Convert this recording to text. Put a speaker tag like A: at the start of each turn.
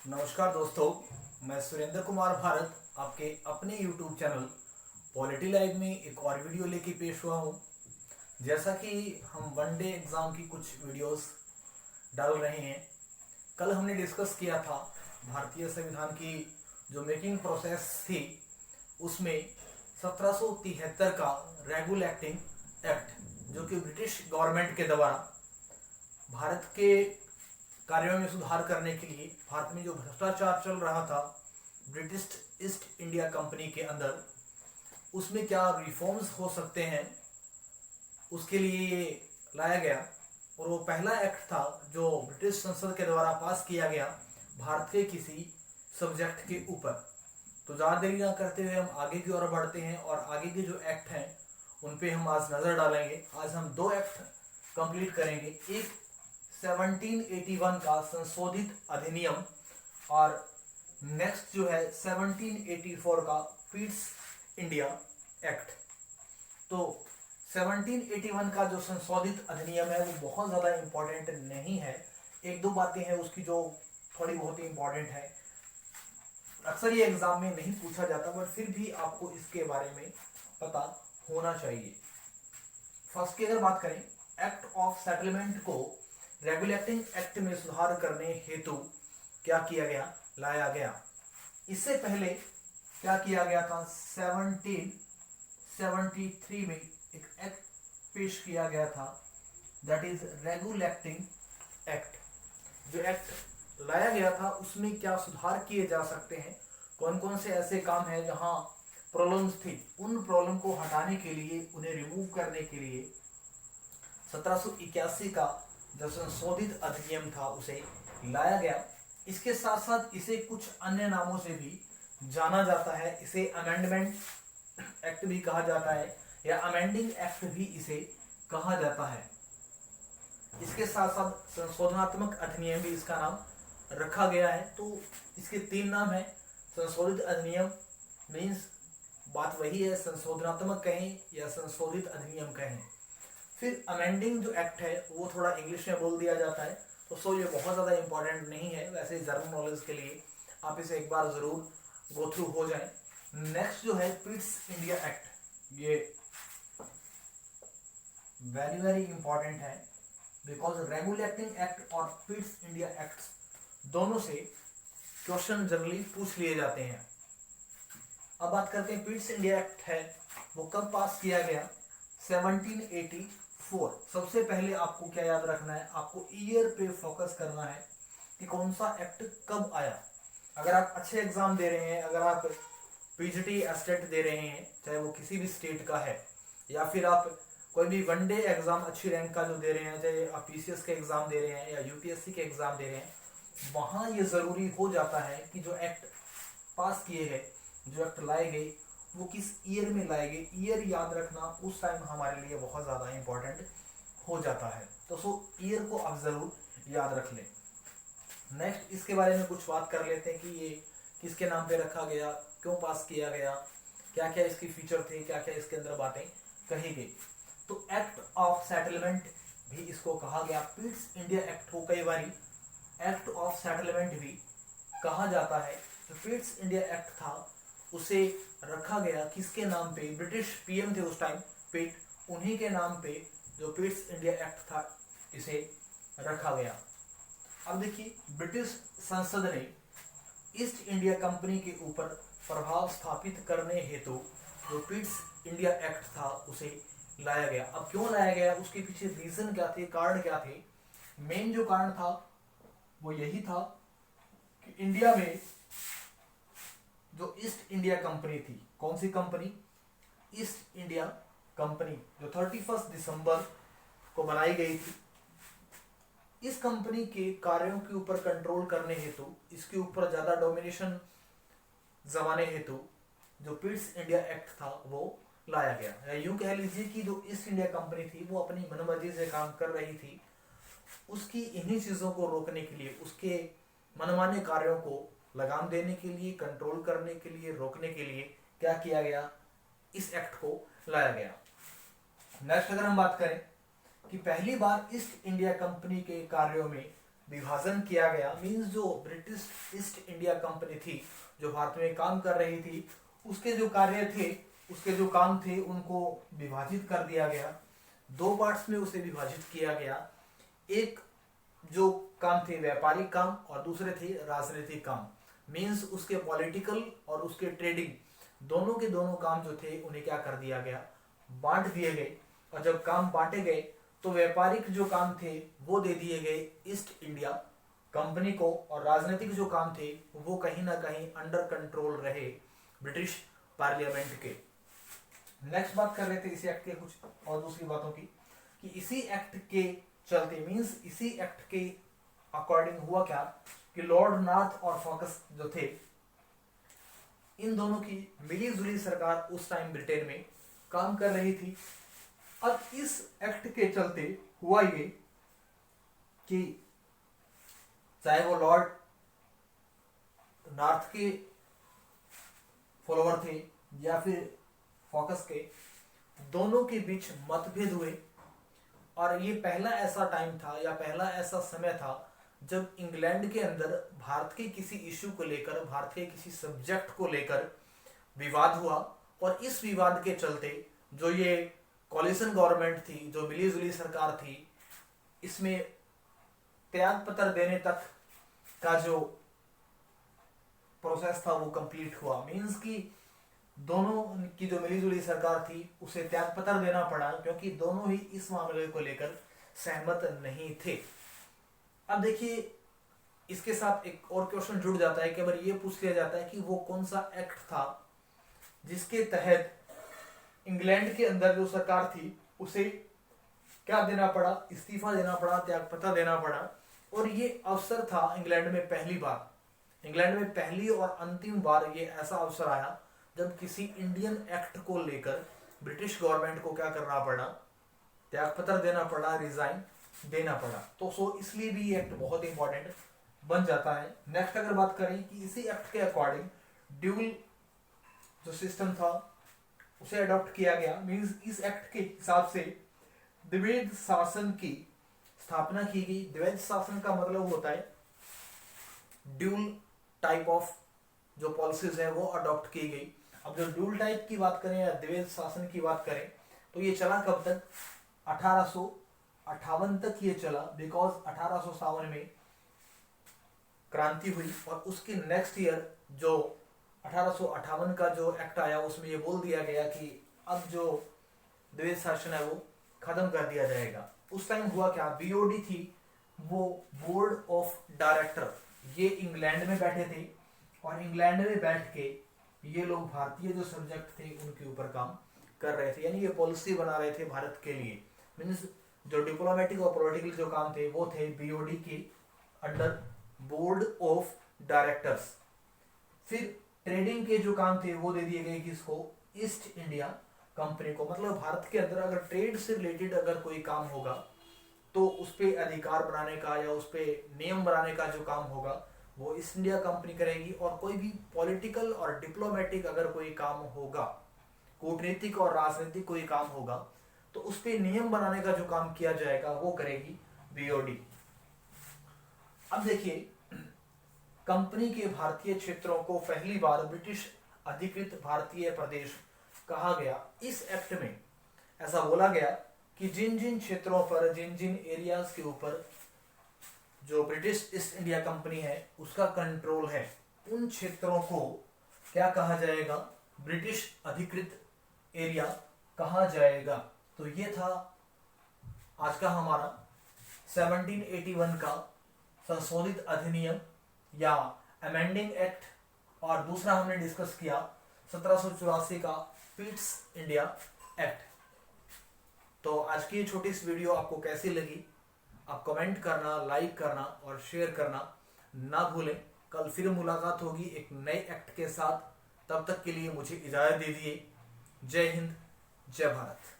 A: नमस्कार दोस्तों, मैं सुरेंद्र कुमार भारत आपके अपने YouTube चैनल पॉलिटी लाइव में एक और वीडियो लेके पेश हुआ हूँ। जैसा कि हम वनडे एग्ज़ाम की कुछ वीडियोस डाल रहे हैं, कल हमने डिस्कस किया था भारतीय संविधान की जो मेकिंग प्रोसेस थी उसमें 1773 का रेगुल एक्टिंग एक्ट जो कि ब्रिटिश गवर्नमेंट के द्वारा भारत के कार्यों में सुधार करने के लिए भारत में जो भ्रष्टाचार चल रहा था ब्रिटिश ईस्ट इंडिया कंपनी के अंदर, उसमें क्या रिफॉर्म्स हो सकते हैं उसके लिए ये लाया गया। और वो पहला एक्ट था जो ब्रिटिश संसद के द्वारा पास किया गया भारत के किसी सब्जेक्ट के ऊपर। तो ज़्यादा देरी ना करते हुए हम आगे की ओर बढ़ते हैं और आगे के जो एक्ट हैं उन पे हम आज नज़र डालेंगे। आज हम दो एक्ट कंप्लीट करेंगे, एक 1781 का संशोधित अधिनियम और नेक्स्ट जो है 1784 का पीट्स इंडिया एक्ट। तो 1781 का जो संशोधित अधिनियम है वो बहुत ज़्यादा इम्पोर्टेंट नहीं है, एक दो बातें हैं उसकी जो थोड़ी बहुत ही इम्पोर्टेंट है। अक्सर ये एग्जाम में नहीं पूछा जाता बट फिर भी आपको इसके बारे में पता होना चाहिए। फर्स्ट की अगर बात करें, एक्ट ऑफ सेटलमेंट को रेगुलेटिंग एक्ट में सुधार करने हेतु क्या किया गया, लाया गया। इससे पहले क्या किया गया था, 1773 में एक एक्ट पेश किया गया था, दैट इज रेगुलेटिंग एक्ट। जो एक्ट लाया गया था उसमें क्या सुधार किए जा सकते हैं, कौन कौन से ऐसे काम हैं जहां प्रॉब्लम्स थी, उन प्रॉब्लम को हटाने के लिए, उन्हें रिमूव करने के लिए 1781 का जो संशोधित अधिनियम था उसे लाया गया। इसके साथ साथ इसे कुछ अन्य नामों से भी जाना जाता है। इसे अमेंडमेंट एक्ट भी कहा जाता है या अमेंडिंग एक्ट भी इसे कहा जाता है। इसके साथ साथ संशोधनात्मक अधिनियम भी इसका नाम रखा गया है। तो इसके तीन नाम है। संशोधित अधिनियम मीन्स बात वही है, संशोधनात्मक कहें या संशोधित अधिनियम कहें। फिर अमेंडिंग जो एक्ट है वो थोड़ा इंग्लिश में बोल दिया जाता है, तो सो ये बहुत ज़्यादा इंपॉर्टेंट नहीं है, वैसे जनरल नॉलेज के लिए आप इसे एक बार ज़रूर गो थ्रू हो जाएं। नेक्स्ट जो है पिट्स इंडिया एक्ट, ये वेरी वेरी इंपॉर्टेंट है बिकॉज रेगुलेटिंग एक्ट और पिट्स इंडिया एक्ट दोनों से क्वेश्चन जनरली पूछ लिए जाते हैं। अब बात करते हैं पिट्स इंडिया एक्ट है वो कब पास किया गया, 1784। सबसे पहले आपको क्या याद रखना है, आपको ईयर पे फोकस करना है कि कौन सा एक्ट कब आया। अगर आप अच्छे एग्जाम दे रहे हैं, अगर आप पीजीटी एस्टेट दे रहे हैं, चाहे वो किसी भी स्टेट का है, या फिर आप कोई भी वनडे एग्जाम अच्छी रैंक का जो दे रहे हैं, चाहे आप पीसीएस के एग्जाम दे रहे हैं या यूपीएससी के एग्जाम दे रहे हैं, वहाँ ये ज़रूरी हो जाता है कि जो एक्ट पास किए गए, जो एक्ट लाए गए, वो किस ईयर में लाए गए। ईयर याद रखना उस टाइम हमारे लिए बहुत ज़्यादा इंपॉर्टेंट हो जाता है। तो सो ईयर को आप ज़रूर याद रख लें। नेक्स्ट इसके बारे में कुछ बात कर लेते हैं कि ये किसके नाम पे रखा गया, क्यों पास किया गया, क्या क्या इसके फीचर थे, क्या क्या इसके अंदर बातें कही गई। तो एक्ट ऑफ सेटलमेंट भी इसको कहा गया। पिट्स इंडिया एक्ट को कई बार एक्ट ऑफ सेटलमेंट भी कहा जाता है। जो पिट्स इंडिया एक्ट था उसे रखा गया किसके नाम पे, ब्रिटिश पीएम थे उस टाइम पिट, उन्हीं के नाम पे जो पिट्स इंडिया एक्ट था इसे रखा गया। अब देखिए, ब्रिटिश संसद ने ईस्ट इंडिया कंपनी के ऊपर प्रभाव स्थापित करने हेतु जो पिट्स इंडिया एक्ट था उसे लाया गया। अब क्यों लाया गया, उसके पीछे रीजन क्या थे, कारण क्या थे। मेन जो कारण था वो यही था कि इंडिया में जो ईस्ट इंडिया कंपनी थी, कौन सी कंपनी, ईस्ट इंडिया कंपनी, जो 31 दिसंबर को बनाई गई थी, इस कंपनी के कार्यों के ऊपर कंट्रोल करने हेतु, इसके ऊपर ज्यादा डोमिनेशन जमाने हेतु जो पिट्स इंडिया एक्ट था वो लाया गया। या यूं कह लीजिए कि जो ईस्ट इंडिया कंपनी थी वो अपनी मनमर्जी से काम कर रही थी, उसकी इन्हीं चीजों को रोकने के लिए, उसके मनमाने कार्यों को लगाम देने के लिए, कंट्रोल करने के लिए, रोकने के लिए क्या किया गया, इस एक्ट को लाया गया। नेक्स्ट अगर हम बात करें कि पहली बार ईस्ट इंडिया कंपनी के कार्यों में विभाजन किया गया, मीन्स जो ब्रिटिश ईस्ट इंडिया कंपनी थी जो भारत में काम कर रही थी, उसके जो कार्य थे, उसके जो काम थे, उनको विभाजित कर दिया गया। दो पार्ट्स में उसे विभाजित किया गया। एक जो काम थे व्यापारिक काम और दूसरे थे राजनीतिक काम, मीन्स उसके पॉलिटिकल और उसके ट्रेडिंग दोनों के दोनों काम जो थे उन्हें क्या कर दिया गया, बांट दिए गए। और जब काम बांटे गए तो व्यापारिक जो काम थे वो दे दिए गए ईस्ट इंडिया कंपनी को, और राजनीतिक जो काम थे वो कहीं ना कहीं अंडर कंट्रोल रहे ब्रिटिश पार्लियामेंट के। नेक्स्ट बात कर रहे थे इसी एक्ट के कुछ और दूसरी बातों की, कि इसी एक्ट के चलते, मीन्स इसी एक्ट के अकॉर्डिंग हुआ क्या कि लॉर्ड नॉर्थ और फोकस जो थे, इन दोनों की मिलीजुली सरकार उस टाइम ब्रिटेन में काम कर रही थी। अब इस एक्ट के चलते हुआ ये कि चाहे वो लॉर्ड नॉर्थ के फॉलोवर थे या फिर फोकस के, दोनों के बीच मतभेद हुए। और ये पहला ऐसा टाइम था या पहला ऐसा समय था जब इंग्लैंड के अंदर भारत के किसी इश्यू को लेकर, भारत के किसी सब्जेक्ट को लेकर विवाद हुआ। और इस विवाद के चलते जो ये कॉलिशन गवर्नमेंट थी, जो मिलीजुली सरकार थी, इसमें त्याग पत्र देने तक का जो प्रोसेस था वो कंप्लीट हुआ। मींस कि दोनों की जो मिलीजुली सरकार थी उसे त्याग पत्र देना पड़ा, क्योंकि दोनों ही इस मामले को लेकर सहमत नहीं थे। अब देखिए, इसके साथ एक और क्वेश्चन जुड़ जाता है कि अगर ये पूछ लिया जाता है कि वो कौन सा एक्ट था जिसके तहत इंग्लैंड के अंदर जो सरकार थी उसे क्या देना पड़ा, इस्तीफा देना पड़ा, त्यागपत्र देना पड़ा। और ये अवसर था इंग्लैंड में पहली बार, इंग्लैंड में पहली और अंतिम बार ये ऐसा अवसर आया जब किसी इंडियन एक्ट को लेकर ब्रिटिश गवर्नमेंट को क्या करना पड़ा, त्यागपत्र देना पड़ा, रिजाइन देना पड़ा। तो इसलिए भी ये एक्ट बहुत इंपॉर्टेंट बन जाता है। नेक्स्ट अगर बात करें कि इसी एक्ट के अकॉर्डिंग ड्यूल जो सिस्टम था उसे अडॉप्ट किया गया। मींस इस एक्ट के हिसाब से द्विवेद शासन की स्थापना की गई। द्विवेद शासन का मतलब होता है ड्यूल टाइप ऑफ जो पॉलिसीज है वो अडॉप्ट की गई। अब जो ड्यूल टाइप की बात करें या द्विवेद शासन की बात करें तो ये चला कब तक, 1858 तक ये चला, बिकॉज 1857 में क्रांति हुई और उसके नेक्स्ट ईयर जो 1858 का जो एक्ट आया उसमें ये बोल दिया गया कि अब जो द्विवेद शासन है वो खत्म कर दिया जाएगा। उस टाइम हुआ क्या, बीओडी थी वो बोर्ड ऑफ डायरेक्टर, ये इंग्लैंड में बैठे थे और इंग्लैंड में बैठ के ये लोग भारतीय जो सब्जेक्ट थे उनके ऊपर काम कर रहे थे, यानी ये पॉलिसी बना रहे थे भारत के लिए। मीन्स जो डिप्लोमेटिक और पॉलिटिकल जो काम थे वो थे बीओडी के अंडर बोर्ड ऑफ डायरेक्टर्स। फिर ट्रेडिंग के जो काम थे वो दे दिए गए किसको, ईस्ट इंडिया कंपनी को। मतलब भारत के अंदर अगर ट्रेड से रिलेटेड अगर कोई काम होगा तो उस पर अधिकार बनाने का या उस पर नियम बनाने का जो काम होगा वो ईस्ट इंडिया कंपनी करेगी। और कोई भी पॉलिटिकल और डिप्लोमेटिक अगर कोई काम होगा, कूटनीतिक और राजनीतिक कोई काम होगा, तो उस पर नियम बनाने का जो काम किया जाएगा वो करेगी बीओडी। अब देखिए, कंपनी के भारतीय क्षेत्रों को पहली बार ब्रिटिश अधिकृत भारतीय प्रदेश कहा गया। इस एक्ट में ऐसा बोला गया कि जिन जिन क्षेत्रों पर, जिन जिन एरियाज के ऊपर जो ब्रिटिश ईस्ट इंडिया कंपनी है उसका कंट्रोल है, उन क्षेत्रों को क्या कहा जाएगा, ब्रिटिश अधिकृत एरिया कहा जाएगा। तो ये था आज का हमारा 1781 का संशोधित अधिनियम या अमेंडिंग एक्ट, और दूसरा हमने डिस्कस किया 1784 का पिट्स इंडिया एक्ट। तो आज की छोटी सी वीडियो आपको कैसी लगी, आप कमेंट करना, लाइक करना और शेयर करना ना भूलें। कल फिर मुलाकात होगी एक नए एक्ट के साथ, तब तक के लिए मुझे इजाजत दीजिए। जय हिंद, जय भारत।